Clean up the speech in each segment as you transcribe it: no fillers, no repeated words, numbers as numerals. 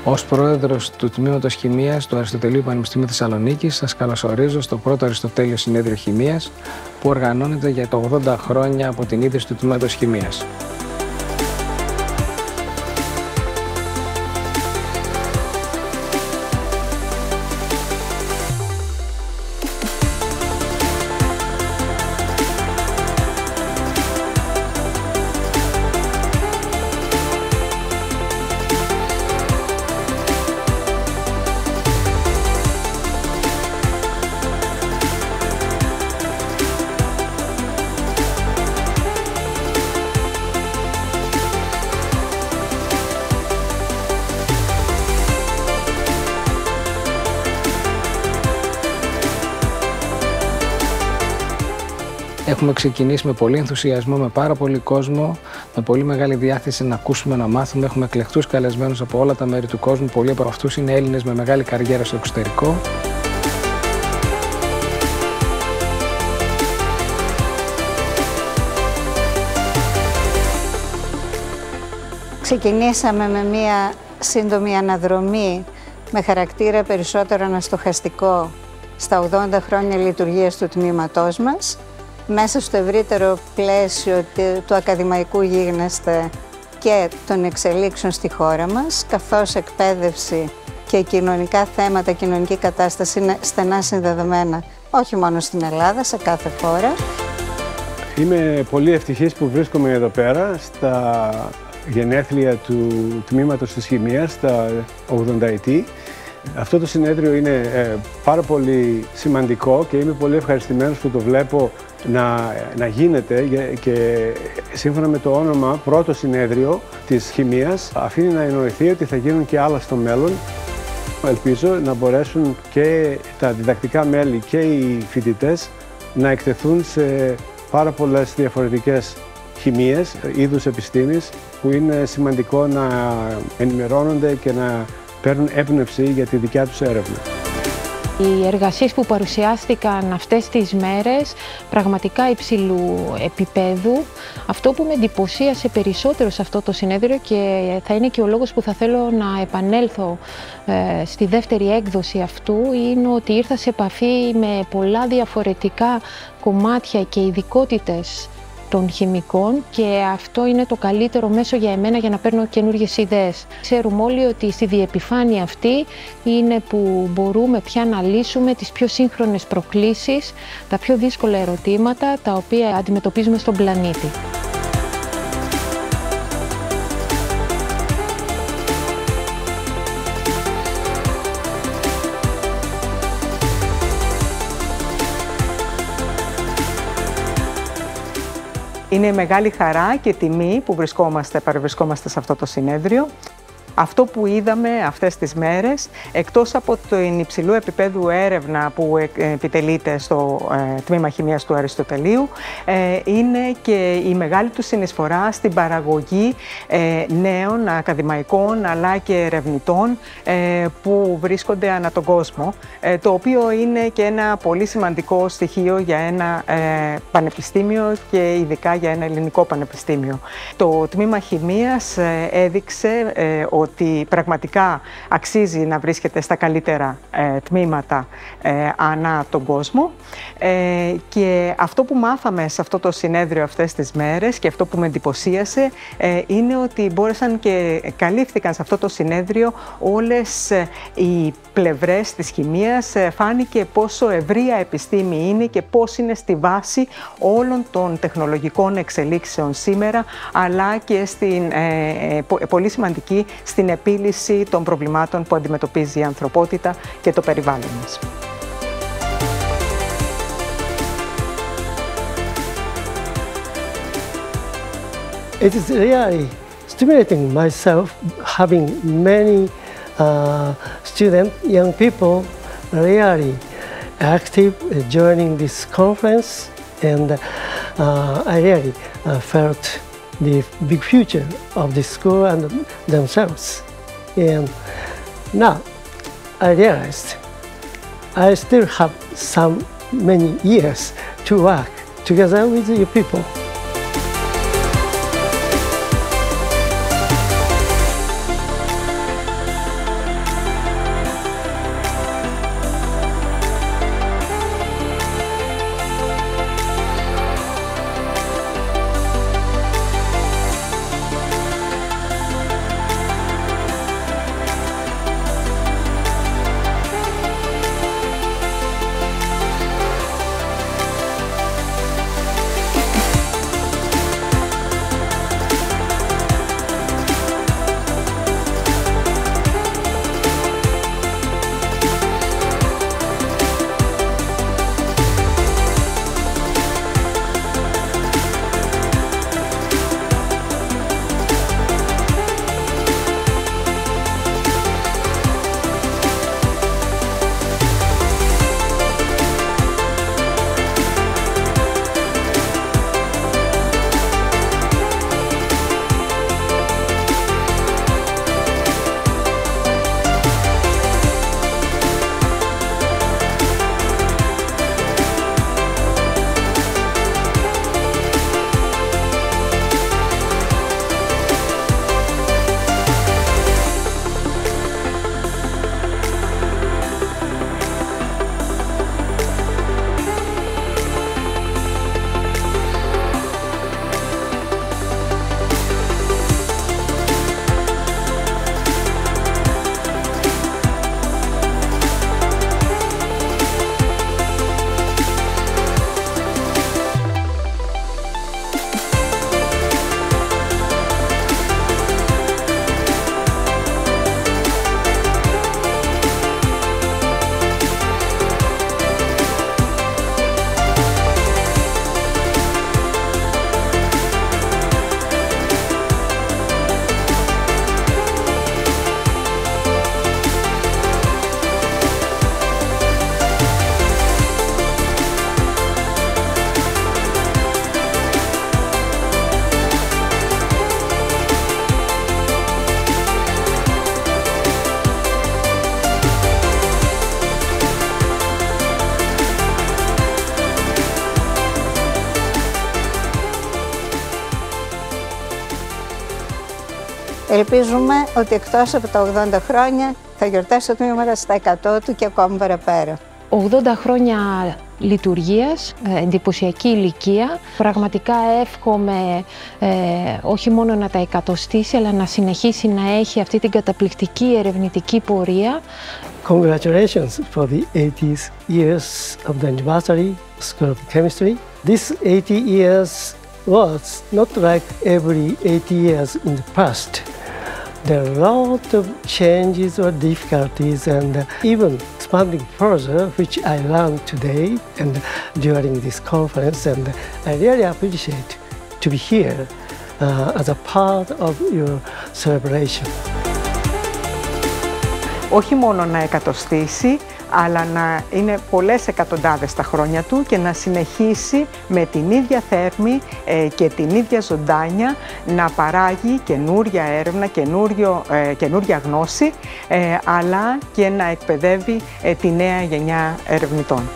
Ως πρόεδρος του Τμήματος Χημείας του Αριστοτελείου Πανεπιστημίου Θεσσαλονίκης, σας καλωσορίζω στο πρώτο Αριστοτέλειο Συνέδριο Χημείας που οργανώνεται για το 80 χρόνια από την ίδρυση του Τμήματος Χημείας. Έχουμε ξεκινήσει με πολύ ενθουσιασμό, με πάρα πολύ κόσμο, με πολύ μεγάλη διάθεση να ακούσουμε, να μάθουμε. Έχουμε εκλεκτούς καλεσμένους από όλα τα μέρη του κόσμου. Πολλοί από αυτούς είναι Έλληνες με μεγάλη καριέρα στο εξωτερικό. Ξεκινήσαμε με μία σύντομη αναδρομή με χαρακτήρα περισσότερο αναστοχαστικό στα 80 χρόνια λειτουργίας του τμήματός μας, μέσα στο ευρύτερο πλαίσιο του ακαδημαϊκού γίγνεσθε και των εξελίξεων στη χώρα μας, καθώς εκπαίδευση και κοινωνικά θέματα, κοινωνική κατάσταση είναι στενά συνδεδεμένα, όχι μόνο στην Ελλάδα, σε κάθε χώρα. Είμαι πολύ ευτυχής που βρίσκομαι εδώ πέρα, στα γενέθλια του Τμήματος της Χημείας, τα 80 ετή. Αυτό το συνέδριο είναι πάρα πολύ σημαντικό και είμαι πολύ ευχαριστημένος που το βλέπω να γίνεται και σύμφωνα με το όνομα πρώτο συνέδριο της χημείας αφήνει να εννοηθεί ότι θα γίνουν και άλλα στο μέλλον. Ελπίζω να μπορέσουν και τα διδακτικά μέλη και οι φοιτητές να εκτεθούν σε πάρα πολλές διαφορετικές χημείες, είδους επιστήμης που είναι σημαντικό να ενημερώνονται και να παίρνουν έμπνευση για τη δικιά τους έρευνα. Οι εργασίες που παρουσιάστηκαν αυτές τις μέρες πραγματικά υψηλού επίπεδου. Αυτό που με εντυπωσίασε περισσότερο σε αυτό το συνέδριο και θα είναι και ο λόγος που θα θέλω να επανέλθω στη δεύτερη έκδοση αυτού είναι ότι ήρθα σε επαφή με πολλά διαφορετικά κομμάτια και ειδικότητες των χημικών και αυτό είναι το καλύτερο μέσο για εμένα για να παίρνω καινούργιες ιδέες. Ξέρουμε όλοι ότι στη διεπιφάνεια αυτή είναι που μπορούμε πια να λύσουμε τις πιο σύγχρονες προκλήσεις, τα πιο δύσκολα ερωτήματα τα οποία αντιμετωπίζουμε στον πλανήτη. Είναι μεγάλη χαρά και τιμή που παρευρισκόμαστε σε αυτό το συνέδριο. Αυτό που είδαμε αυτές τις μέρες, εκτός από το υψηλού επίπεδου έρευνα που επιτελείται στο Τμήμα Χημείας του Αριστοτελείου, είναι και η μεγάλη του συνεισφορά στην παραγωγή νέων ακαδημαϊκών αλλά και ερευνητών που βρίσκονται ανά τον κόσμο, το οποίο είναι και ένα πολύ σημαντικό στοιχείο για ένα πανεπιστήμιο και ειδικά για ένα ελληνικό πανεπιστήμιο. Το Τμήμα Χημείας έδειξε ότι πραγματικά αξίζει να βρίσκεται στα καλύτερα τμήματα ανά τον κόσμο και αυτό που μάθαμε σε αυτό το συνέδριο αυτές τις μέρες και αυτό που με εντυπωσίασε είναι ότι μπόρεσαν και καλύφθηκαν σε αυτό το συνέδριο όλες οι πλευρές της χημείας. Φάνηκε πόσο ευρεία επιστήμη είναι και πώς είναι στη βάση όλων των τεχνολογικών εξελίξεων σήμερα, αλλά και πολύ σημαντική στην επίλυση των προβλημάτων που αντιμετωπίζει η ανθρωπότητα και το περιβάλλον μας. It is really stimulating myself having many students, young people, really active joining this conference, and I really felt the big future of the school and themselves. And now I realized I still have many years to work together with you people. Ελπίζουμε ότι εκτός από τα 80 χρόνια θα γιορτάσει το τμήμα στα 100 του και ακόμη παραπέρα. 80 χρόνια λειτουργίας, εντυπωσιακή ηλικία. Πραγματικά εύχομαι όχι μόνο να τα εκατοστήσει, αλλά να συνεχίσει να έχει αυτή την καταπληκτική ερευνητική πορεία. Congratulations for the 80th years of the anniversary School of Chemistry. This 80 years was not like every 80 years in the past. There are a lot of changes or difficulties and even expanding further, which I learned today and during this conference, and I really appreciate to be here as a part of your celebration. Όχι μόνο να εκατοστήσει, αλλά να είναι πολλές εκατοντάδες τα χρόνια του και να συνεχίσει με την ίδια θέρμη και την ίδια ζωντάνια να παράγει καινούρια έρευνα, καινούρια γνώση, αλλά και να εκπαιδεύει τη νέα γενιά ερευνητών.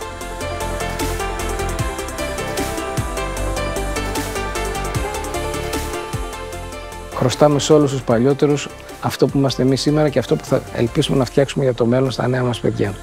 Χρωστάμε σε όλους τους παλιότερους αυτό που είμαστε εμείς σήμερα και αυτό που θα ελπίσουμε να φτιάξουμε για το μέλλον στα νέα μας παιδιά.